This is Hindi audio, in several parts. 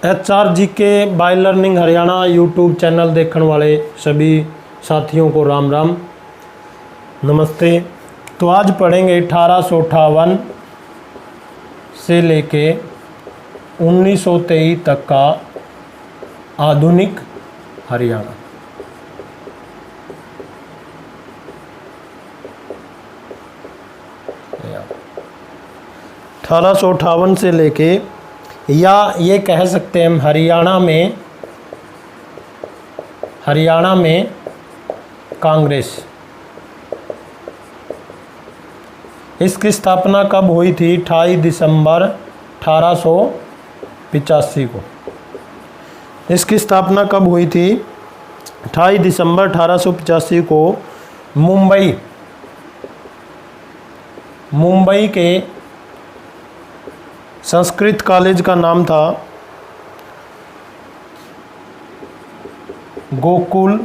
HRG के by learning Haryana YouTube channel देखने वाले सभी साथियों को राम राम नमस्ते। तो आज पढ़ेंगे 1858 से लेके 1923 तक का आधुनिक हरियाणा। अठारह सौ अट्ठावन से लेके, या ये कह सकते हैं हम हरियाणा में कांग्रेस, इसकी स्थापना कब हुई थी? 28 दिसंबर 1885 को। इसकी स्थापना कब हुई थी? 28 दिसंबर 1885 को मुंबई के संस्कृत कॉलेज का नाम था गोकुल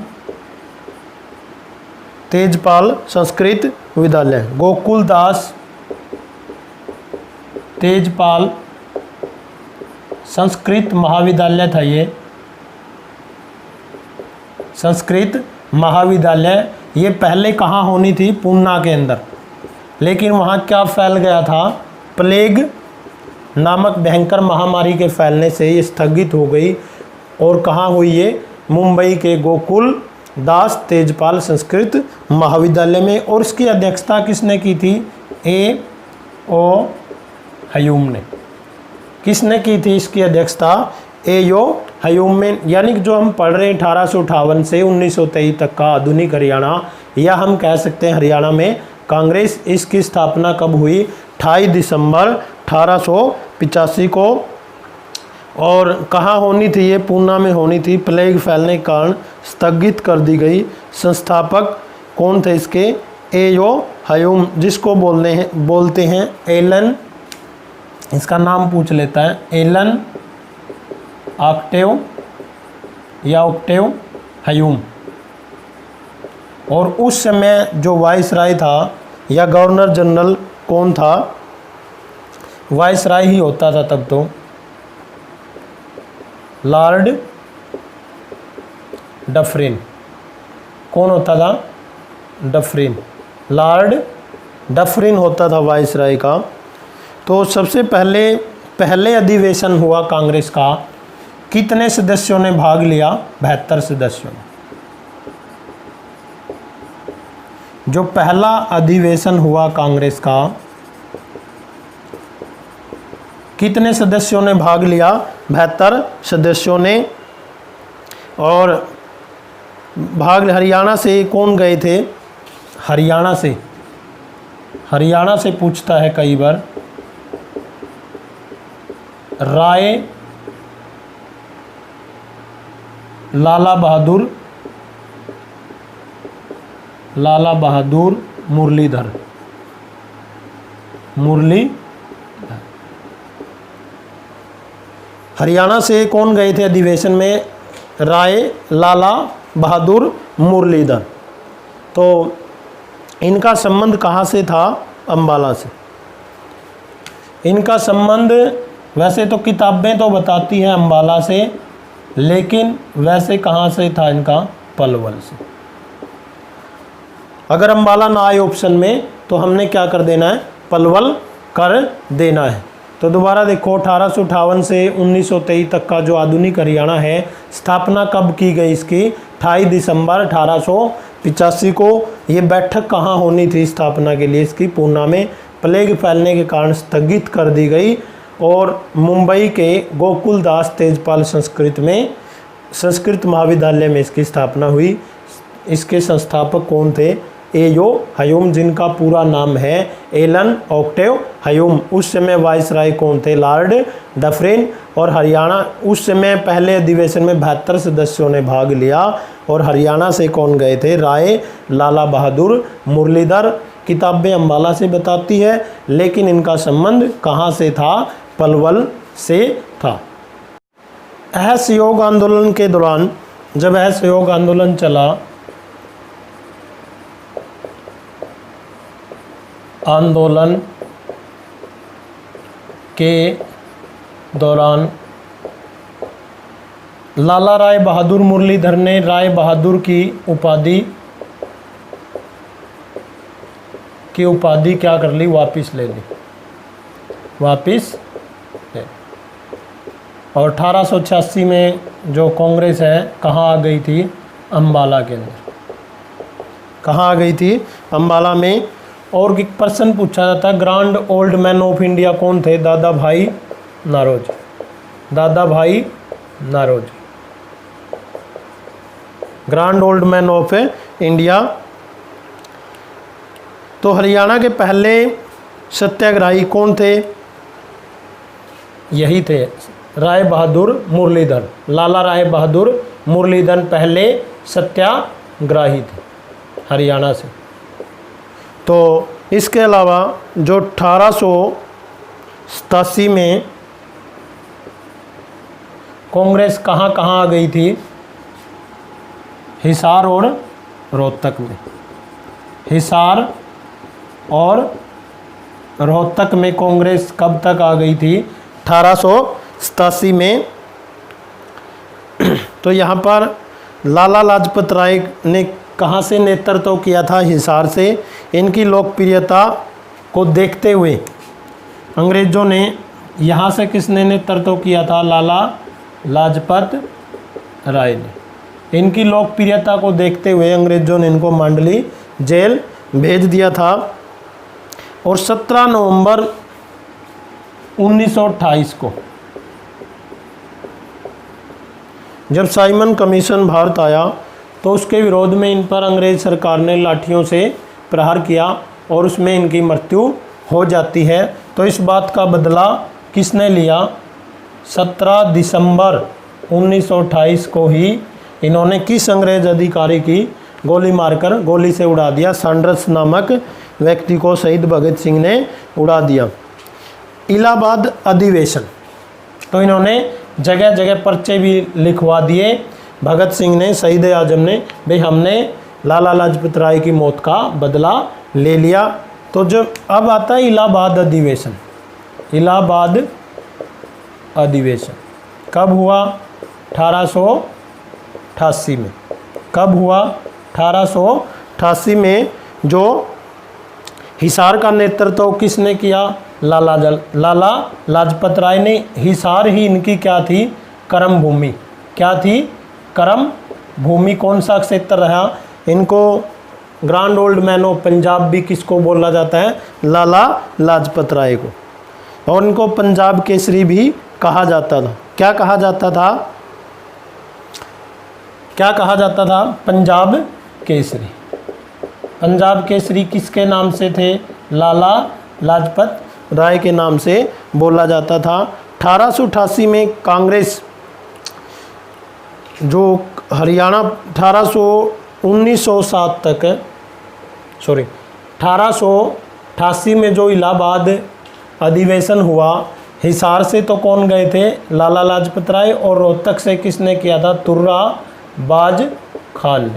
तेजपाल संस्कृत विद्यालय, गोकुल दास तेजपाल संस्कृत महाविद्यालय था ये। संस्कृत महाविद्यालय ये पहले कहाँ होनी थी? पूना के अंदर, लेकिन वहाँ क्या फैल गया था? प्लेग नामक भयंकर महामारी के फैलने से ये स्थगित हो गई। और कहाँ हुई ये? मुंबई के गोकुल दास तेजपाल संस्कृत महाविद्यालय में। और इसकी अध्यक्षता किसने की थी? A.O. हयूम ने। किसने की थी इसकी अध्यक्षता? A.O. हयूम में। यानी कि जो हम पढ़ रहे हैं 1858 से 1923 तक का आधुनिक हरियाणा, या हम कह सकते हैं हरियाणा में कांग्रेस, इसकी स्थापना कब हुई? 28 दिसंबर 1885 को। और कहाँ होनी थी ये? पूना में होनी थी। प्लेग फैलने के कारण स्थगित कर दी गई। संस्थापक कौन थे इसके? A.O. हयूम, जिसको बोलते हैं एलन, इसका नाम पूछ लेता है, एलन ऑक्टेव या ऑक्टेव हयूम। और उस समय जो वाइसराय था या गवर्नर जनरल कौन था? वाइसराय ही होता था तब तो, लॉर्ड डफरिन। कौन होता था? डफरिन। लॉर्ड डफरिन होता था वाइसराय का। तो सबसे पहले अधिवेशन हुआ कांग्रेस का, कितने सदस्यों ने भाग लिया? 72 सदस्यों ने। जो पहला अधिवेशन हुआ कांग्रेस का, कितने सदस्यों ने भाग लिया? 72 सदस्यों ने। और हरियाणा से कौन गए थे? हरियाणा से पूछता है कई बार। राय, लाला बहादुर, मुरलीधर। हरियाणा से कौन गए थे अधिवेशन में? राय, लाला बहादुर, मुरलीधर। तो इनका संबंध कहाँ से था? अंबाला से। इनका संबंध वैसे तो किताबें तो बताती हैं अंबाला से, लेकिन वैसे कहाँ से था इनका? पलवल से। अगर अंबाला ना आए ऑप्शन में तो हमने क्या कर देना है? पलवल कर देना है। तो दोबारा देखो, 1858 से 1923 तक का जो आधुनिक हरियाणा है, स्थापना कब की गई इसकी? 28 दिसंबर 1885 को। ये बैठक कहाँ होनी थी स्थापना के लिए इसकी? पूना में। प्लेग फैलने के कारण स्थगित कर दी गई। और मुंबई के गोकुल दास तेजपाल संस्कृत महाविद्यालय में इसकी स्थापना हुई। इसके संस्थापक कौन थे? A.O. हयूम, जिनका पूरा नाम है एलन ऑक्टेव हयूम। उस समय वाइसराय कौन थे? Lord Dufferin. और हरियाणा उस समय पहले अधिवेशन में 72 सदस्यों ने भाग लिया। और हरियाणा से कौन गए थे? राय, लाला बहादुर, मुरलीधर। किताबें अंबाला से बताती है, लेकिन इनका संबंध कहाँ से था? पलवल से था। असहयोग आंदोलन के दौरान, जब असहयोग आंदोलन चला, आंदोलन के दौरान लाला राय बहादुर मुरलीधर ने राय बहादुर की उपाधि क्या कर ली, वापिस ले ली, वापिस ले। और 1886 में जो कांग्रेस है कहाँ आ गई थी, अम्बाला के अंदर, कहाँ आ गई थी, अम्बाला में। और एक प्रश्न पूछा जाता है, grand old man of India कौन थे, Dada Bhai Naoroji, Dada Bhai Naoroji, grand old man of India. तो हरियाणा के पहले सत्याग्रही कौन थे, यही थे राय बहादुर मुरलीधर, लाला राय बहादुर मुरलीधर पहले सत्याग्रही थे हरियाणा से। तो इसके अलावा जो 1887 में कांग्रेस कहाँ कहाँ आ गई थी, हिसार और रोहतक में, हिसार और रोहतक में कांग्रेस कब तक आ गई थी, 1887 में। तो यहाँ पर लाला लाजपत राय ने कहाँ से नेतृत्व किया था, हिसार से। इनकी लोकप्रियता को देखते हुए अंग्रेज़ों ने, यहाँ से किसने नेतृत्व किया था, लाला लाजपत राय ने। इनकी लोकप्रियता को देखते हुए अंग्रेज़ों ने इनको मांडली जेल भेज दिया था। और 17 नवंबर 1928 को जब साइमन कमीशन भारत आया तो उसके विरोध में इन पर अंग्रेज़ सरकार ने लाठियों से प्रहार किया और उसमें इनकी मृत्यु हो जाती है। तो इस बात का बदला किसने लिया, 17 दिसंबर 1928 को ही इन्होंने किस अंग्रेज अधिकारी की गोली मारकर गोली से उड़ा दिया, सैंडर्स नामक व्यक्ति को शहीद भगत सिंह ने उड़ा दिया। इलाहाबाद अधिवेशन, तो इन्होंने जगह जगह पर्चे भी लिखवा दिए भगत सिंह ने, शहीद आजम ने, भाई हमने लाला लाजपत राय की मौत का बदला ले लिया। तो जब अब आता है इलाहाबाद अधिवेशन, इलाहाबाद अधिवेशन कब हुआ, 1888 में। कब हुआ, 1888 में। जो हिसार का नेतृत्व किसने किया, लाला लाजपत राय ने। हिसार ही इनकी क्या थी, कर्म भूमि, क्या थी, कर्म भूमि। कौन सा क्षेत्र रहा, इनको grand old man of Punjab भी किसको बोला जाता है, लाला लाजपत राय को। और इनको पंजाब केसरी भी कहा जाता था। क्या कहा जाता था, क्या कहा जाता था, पंजाब केसरी। पंजाब केसरी किसके नाम से थे, लाला लाजपत राय के नाम से बोला जाता था। 1888 में कांग्रेस जो हरियाणा 1907 तक, 1888 में जो इलाहाबाद अधिवेशन हुआ, हिसार से तो कौन गए थे, लाला लाजपत राय। और रोहतक से किसने किया था, तुर्राबाज खान ने।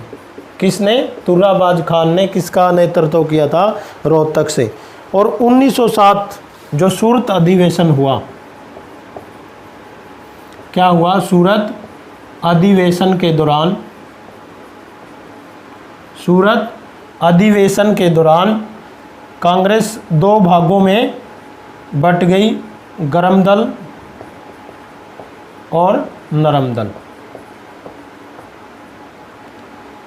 किसने, तुर्राबाज खान ने किसका नेतृत्व किया था, रोहतक से। और 1907 जो सूरत अधिवेशन हुआ, क्या हुआ, सूरत अधिवेशन के दौरान, सूरत अधिवेशन के दौरान कांग्रेस दो भागों में बट गई, गरम दल और नरम दल।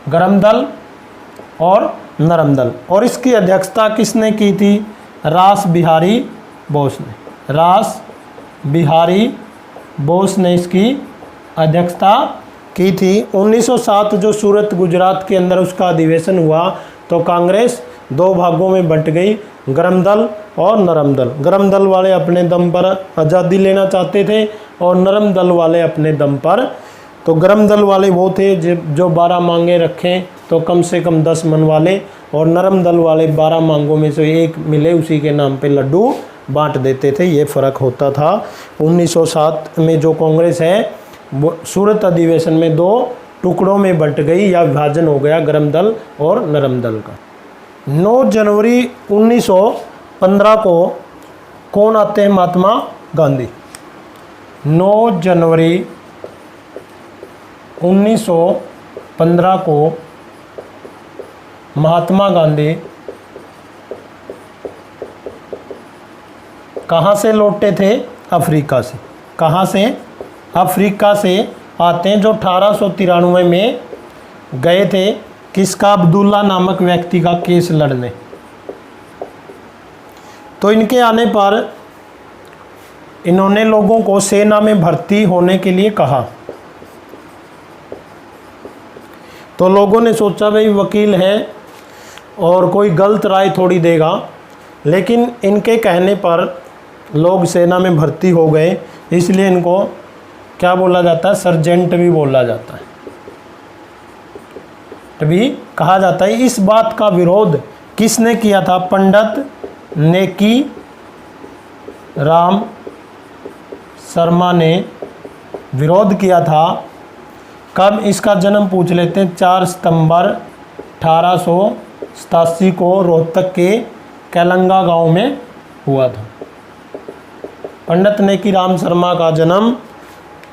गरम दल और नरम दल। और इसकी अध्यक्षता किसने की थी, रास बिहारी बोस ने। रास बिहारी बोस ने इसकी अध्यक्षता की थी। 1907 जो सूरत गुजरात के अंदर उसका अधिवेशन हुआ तो कांग्रेस दो भागों में बंट गई, गरम दल और नरम दल। गरम दल वाले अपने दम पर आज़ादी लेना चाहते थे और नरम दल वाले अपने दम पर। तो गरम दल वाले वो थे जो 12 मांगे रखें तो कम से कम 10 मनवा लें, और नरम दल वाले 12 मांगों में से एक मिले उसी के नाम पे लड्डू बांट देते थे। ये फ़र्क होता था। 1907 में जो कांग्रेस है वो सूरत अधिवेशन में दो टुकड़ों में बंट गई या विभाजन हो गया, गरम दल और नरम दल का। 9 जनवरी 1915 को कौन आते हैं, महात्मा गांधी। 9 जनवरी 1915 को महात्मा गांधी कहाँ से लौटे थे? अफ्रीका से। कहाँ से? अफ्रीका से आते हैं, जो 1893 में गए थे किसका? अब्दुल्ला नामक व्यक्ति का केस लड़ने। तो इनके आने पर इन्होंने लोगों को सेना में भर्ती होने के लिए कहा। तो लोगों ने सोचा भाई वकील है और कोई गलत राय थोड़ी देगा, लेकिन इनके कहने पर लोग सेना में भर्ती हो गए। इसलिए इनको क्या बोला जाता है? सर्जेंट भी बोला जाता है, भी कहा जाता है। इस बात का विरोध किसने किया था? पंडित नेकी राम शर्मा ने विरोध किया था। कब? इसका जन्म पूछ लेते हैं। 4 सितंबर 1887 को रोहतक के कैलंगा गांव में हुआ था। पंडित नेकी राम शर्मा का जन्म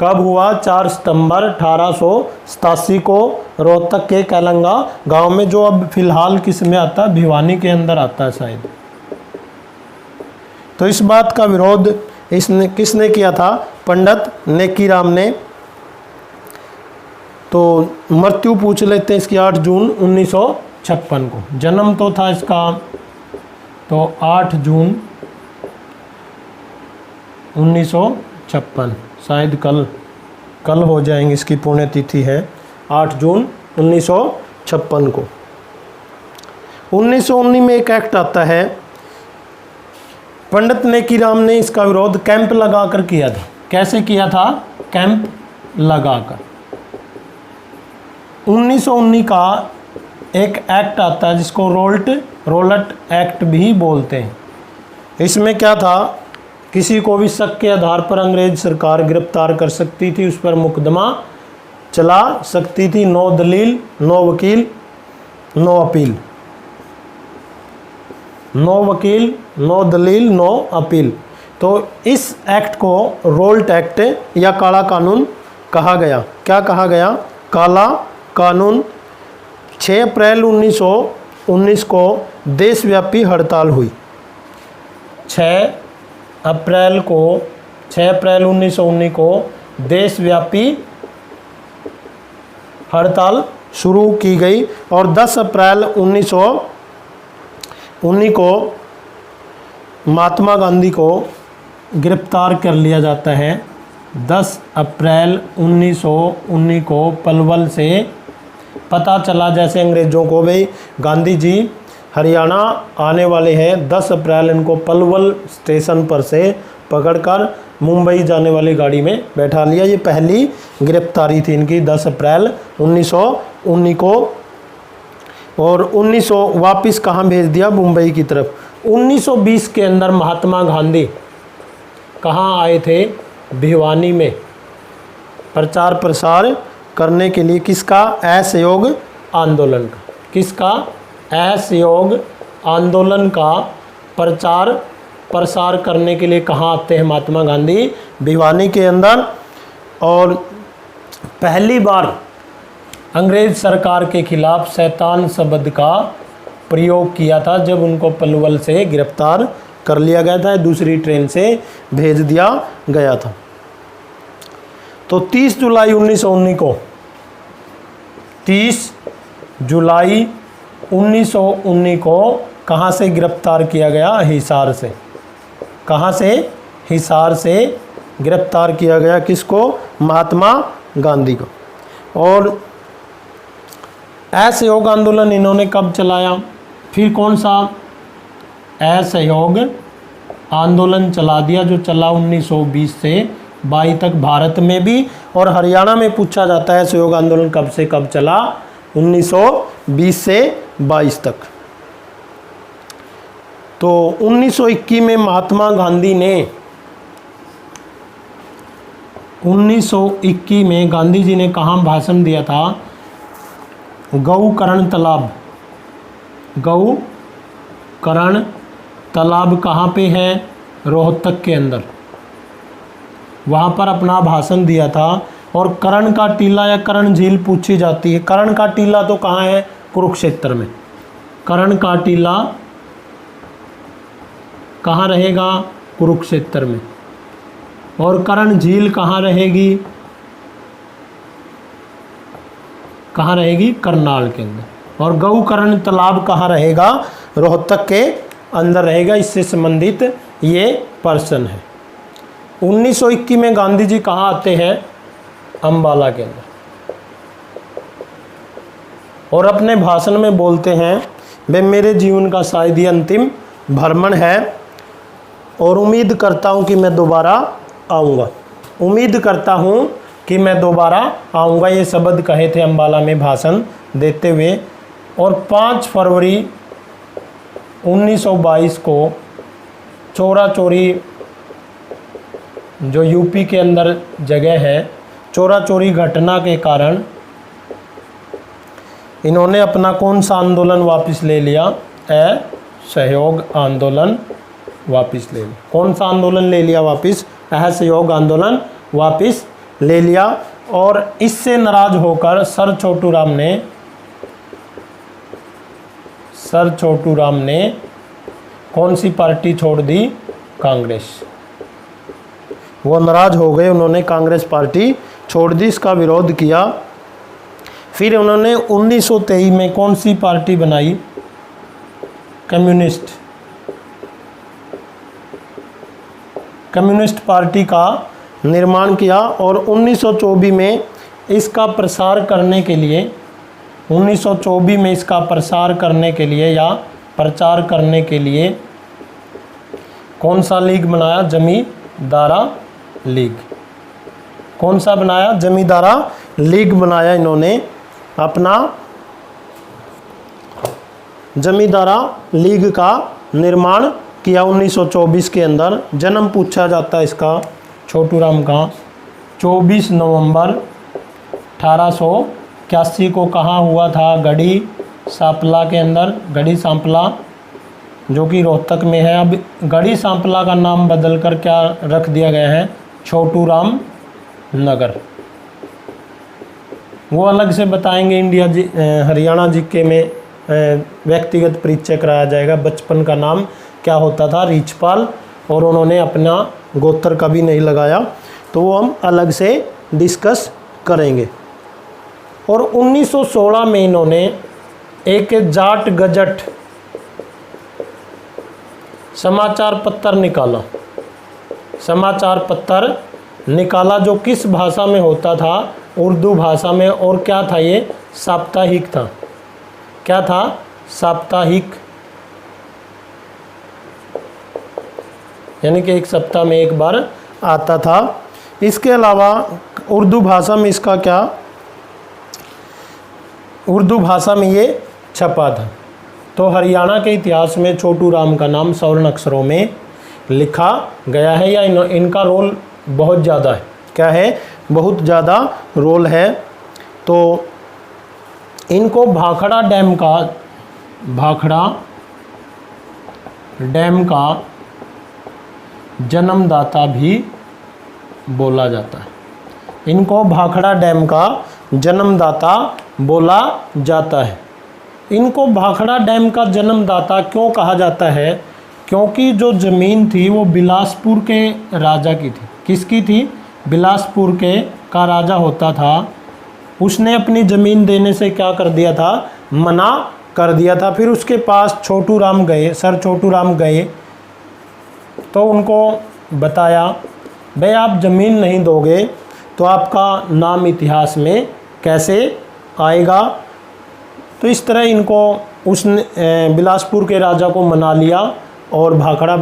कब हुआ? 4 सितंबर 1887 को रोहतक के कैलंगा गांव में, जो अब फिलहाल किस में आता है? भिवानी के अंदर आता है शायद। तो इस बात का विरोध किसने किया था? पंडित नेकीराम ने। तो मृत्यु पूछ लेते हैं इसकी 8 जून 1956 को। जन्म तो था इसका तो 8 जून 1956, शायद कल हो जाएंगे, इसकी पुण्यतिथि है 8 जून 1956 को। 1919 में एक एक्ट आता है, पंडित नेकीराम ने इसका विरोध कैंप लगाकर किया था। कैसे किया था? कैंप लगाकर। 1919 का एक एक्ट आता है जिसको रोलट एक्ट भी बोलते हैं। इसमें क्या था? किसी को भी शक के आधार पर अंग्रेज सरकार गिरफ्तार कर सकती थी, उस पर मुकदमा चला सकती थी। नो दलील, नो वकील, नो अपील। नो वकील, नो दलील, नो अपील। तो इस एक्ट को रोल्ट एक्ट या काला कानून कहा गया। क्या कहा गया? काला कानून। 6 अप्रैल 1919 को देशव्यापी हड़ताल हुई। 6 अप्रैल 1919 को देशव्यापी हड़ताल शुरू की गई और 10 अप्रैल 1919 को महात्मा गांधी को गिरफ्तार कर लिया जाता है। 10 अप्रैल 1919 को पलवल से पता चला, जैसे अंग्रेज़ों को भाई गांधी जी हरियाणा आने वाले हैं, 10 अप्रैल इनको पलवल स्टेशन पर से पकड़कर मुंबई जाने वाली गाड़ी में बैठा लिया। ये पहली गिरफ्तारी थी इनकी 10 अप्रैल 1919 को। और 1900 वापस कहाँ भेज दिया? मुंबई की तरफ। 1920 के अंदर महात्मा गांधी कहाँ आए थे? भिवानी में प्रचार प्रसार करने के लिए। किसका? असहयोग आंदोलन का। किसका? असहयोग आंदोलन का प्रचार प्रसार करने के लिए कहाँ आते हैं महात्मा गांधी? भिवानी के अंदर। और पहली बार अंग्रेज सरकार के खिलाफ शैतान शब्द का प्रयोग किया था जब उनको पलवल से गिरफ्तार कर लिया गया था, दूसरी ट्रेन से भेज दिया गया था। तो 30 जुलाई 1919 को 30 जुलाई 1919 को कहाँ से गिरफ्तार किया गया? हिसार से। कहाँ से? हिसार से गिरफ्तार किया गया। किसको? महात्मा गांधी को। और असहयोग आंदोलन इन्होंने कब चलाया? फिर कौन सा असहयोग आंदोलन चला दिया जो चला 1920 से 22 तक भारत में भी, और हरियाणा में पूछा जाता है असहयोग आंदोलन कब से कब चला? 1920 से 22 तक। तो 1921 में महात्मा गांधी ने 1921 में गांधी जी ने कहाँ भाषण दिया था? गौकरण तालाब। गौकरण तालाब कहाँ पे है? रोहतक के अंदर। वहाँ पर अपना भाषण दिया था और कर्ण का टीला या कर्ण झील पूछी जाती है। कर्ण का टीला तो कहाँ है? कुरुक्षेत्र में। कर्ण का टीला कहाँ रहेगा? कुरुक्षेत्र में। और कर्ण झील कहाँ रहेगी? कहाँ रहेगी? करनाल के अंदर। और गौकर्ण तालाब कहाँ रहेगा? रोहतक के अंदर रहेगा। इससे संबंधित ये प्रश्न है। 1921 में गांधी जी कहाँ आते हैं? अम्बाला के अंदर, और अपने भाषण में बोलते हैं, वे मेरे जीवन का शायद ही अंतिम भ्रमण है और उम्मीद करता हूँ कि मैं दोबारा आऊँगा। उम्मीद करता हूँ कि मैं दोबारा आऊँगा, ये शब्द कहे थे अम्बाला में भाषण देते हुए। और 5 फरवरी 1922 को चोरा चोरी, जो यूपी के अंदर जगह है, चोरा चोरी घटना के कारण इन्होंने अपना कौन सा आंदोलन वापस ले लिया? असहयोग आंदोलन वापस ले लिया। कौन सा आंदोलन ले लिया वापस? असहयोग आंदोलन वापस ले लिया। और इससे नाराज होकर सर छोटू राम ने कौन सी पार्टी छोड़ दी? कांग्रेस। वो नाराज हो गए, उन्होंने कांग्रेस पार्टी छोड़ दी, इसका विरोध किया। फिर उन्होंने 1923 में कौन सी पार्टी बनाई? कम्युनिस्ट पार्टी का निर्माण किया। और 1924 में इसका प्रसार करने के लिए 1924 में इसका प्रसार करने के लिए या प्रचार करने के लिए कौन सा लीग बनाया? जमींदारा लीग। कौन सा बनाया? जमींदारा लीग बनाया। इन्होंने अपना जमींदारा लीग का निर्माण किया 1924 के अंदर। जन्म पूछा जाता है इसका छोटू राम का 24 नवंबर 1881 को कहाँ हुआ था? गढ़ी सांपला के अंदर। गढ़ी सांपला जो कि रोहतक में है। अब गढ़ी सांपला का नाम बदलकर क्या रख दिया गया है? छोटू राम नगर। वो अलग से बताएंगे। हरियाणा जीके में व्यक्तिगत परिचय कराया जाएगा। बचपन का नाम क्या होता था? रिचपाल, और उन्होंने अपना गोत्र कभी नहीं लगाया, तो वो हम अलग से डिस्कस करेंगे। और 1916 में इन्होंने एक जाट गजट समाचार पत्र निकाला जो किस भाषा में होता था? उर्दू भाषा में। और क्या था ये? साप्ताहिक था। क्या था? साप्ताहिक, यानी कि एक सप्ताह में एक बार आता था। इसके अलावा उर्दू भाषा में इसका क्या? उर्दू भाषा में ये छपा था। तो हरियाणा के इतिहास में छोटू राम का नाम स्वर्ण अक्षरों में लिखा गया है, या इनका रोल बहुत ज़्यादा है। क्या है? बहुत ज़्यादा रोल है। तो इनको भाखड़ा डैम का जन्मदाता भी बोला जाता है। इनको भाखड़ा डैम का जन्मदाता बोला जाता है। इनको भाखड़ा डैम का जन्मदाता क्यों कहा जाता है? क्योंकि जो ज़मीन थी वो बिलासपुर के राजा की थी। किसकी थी? बिलासपुर के का राजा होता था। उसने अपनी ज़मीन देने से क्या कर दिया था? मना कर दिया था। फिर उसके पास छोटू राम गए, सर छोटू राम गए, तो उनको बताया, भाई आप ज़मीन नहीं दोगे तो आपका नाम इतिहास में कैसे आएगा? तो इस तरह इनको उसने बिलासपुर के राजा को मना लिया और भाखड़ा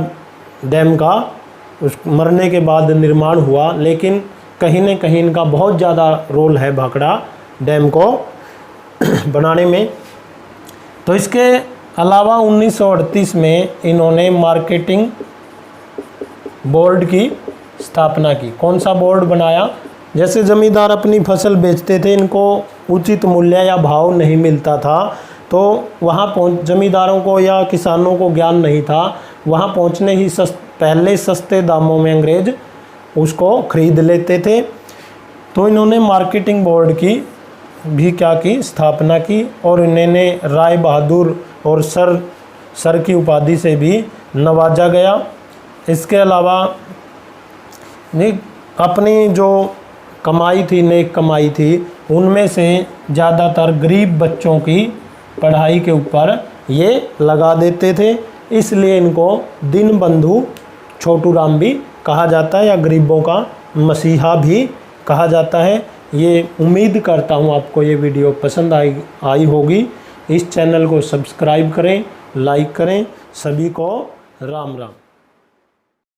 डैम का उस मरने के बाद निर्माण हुआ। लेकिन कहीं न कहीं इनका बहुत ज़्यादा रोल है भाखड़ा डैम को बनाने में। तो इसके अलावा 1938 में इन्होंने मार्केटिंग बोर्ड की स्थापना की। कौन सा बोर्ड बनाया? जैसे ज़मींदार अपनी फसल बेचते थे, इनको उचित मूल्य या भाव नहीं मिलता था, तो वहाँ ज़मींदारों को या किसानों को ज्ञान नहीं था। वहाँ पहुँचने ही पहले सस्ते दामों में अंग्रेज़ उसको खरीद लेते थे। तो इन्होंने मार्केटिंग बोर्ड की भी क्या की, स्थापना की, और इन्होंने राय बहादुर और सर की उपाधि से भी नवाजा गया। इसके अलावा अपनी जो कमाई थी, नेक कमाई थी, उनमें से ज़्यादातर गरीब बच्चों की पढ़ाई के ऊपर ये लगा देते थे। इसलिए इनको दीनबंधु छोटूराम भी कहा जाता है, या गरीबों का मसीहा भी कहा जाता है। ये उम्मीद करता हूँ आपको ये वीडियो पसंद आई होगी। इस चैनल को सब्सक्राइब करें, लाइक करें। सभी को राम राम।